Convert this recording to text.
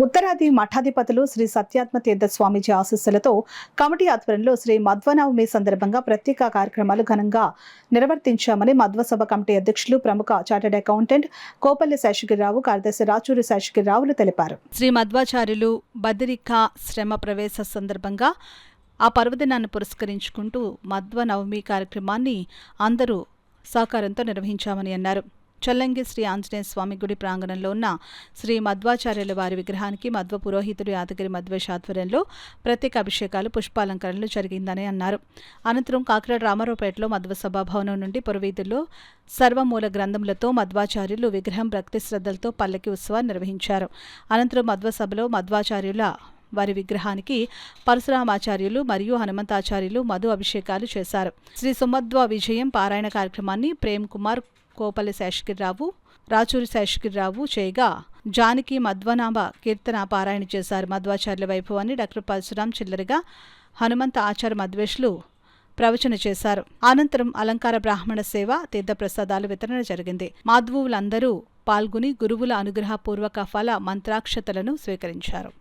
ఉత్తరాది మఠాధిపతులు శ్రీ సత్యాత్మ తీర్థ స్వామీజీ ఆశీస్సులతో కమిటీ ఆధ్వర్యంలో శ్రీ మధ్వనవమి సందర్భంగా ప్రత్యేక కార్యక్రమాలు ఘనంగా నిర్వర్తించామని మధ్వసభ కమిటీ అధ్యక్షులు ప్రముఖ చార్టెడ్ అకౌంటెంట్ కోపల్లి శేషగిరిరావు, కార్యదర్శి రాచూరి శేషగిరిరావులు తెలిపారు. శ్రీ మధ్వాచార్యులు బదరికా శ్రమ ప్రవేశ సందర్భంగా ఆ పర్వదినాన్ని పురస్కరించుకుంటూ మధ్వనవమి కార్యక్రమాన్ని అందరూ సహకారంతో నిర్వహించామని అన్నారు. చల్లంగి శ్రీ ఆంజనేయ స్వామి గుడి ప్రాంగణంలో ఉన్న శ్రీ మధ్వాచార్యుల వారి విగ్రహానికి మధ్వ పురోహితుడు యాదగిరి మధ్వేష్ ఆధ్వర్యంలో ప్రత్యేక అభిషేకాలు, పుష్పాలంకరణలు జరిగిందని అన్నారు. అనంతరం కాకినాడ రామారావుపేటలో మధ్వసభ భవనం నుండి పురవీధుల్లో సర్వమూల గ్రంథములతో మధ్వాచార్యులు విగ్రహం భక్తి శ్రద్ధలతో పల్లకి ఉత్సవాన్ని నిర్వహించారు. అనంతరం మధ్వసభలో మధ్వాచార్యుల వారి విగ్రహానికి పరశురామాచార్యులు మరియు హనుమంతాచార్యులు మధు అభిషేకాలు చేశారు. శ్రీ సుమధ్వ విజయం పారాయణ కార్యక్రమాన్ని ప్రేమ్ కుమార్, కోపల్లి శేషగిరిరావు, రాచూరి శేషగిరిరావు చేయగా జానకి మధ్వనామ కీర్తన పారాయణ చేశారు. మధ్వాచార్యుల వైభవాన్ని డాక్టర్ పరశురాం చిల్లరగా, హనుమంత ఆచార్య మధ్వేష్లు ప్రవచన చేశారు. అనంతరం అలంకార బ్రాహ్మణ సేవ, తీర్థప్రసాదాలు వితరణ జరిగింది. మాధ్వులందరూ పాల్గొని గురువుల అనుగ్రహపూర్వక ఫల మంత్రాక్షతలను స్వీకరించారు.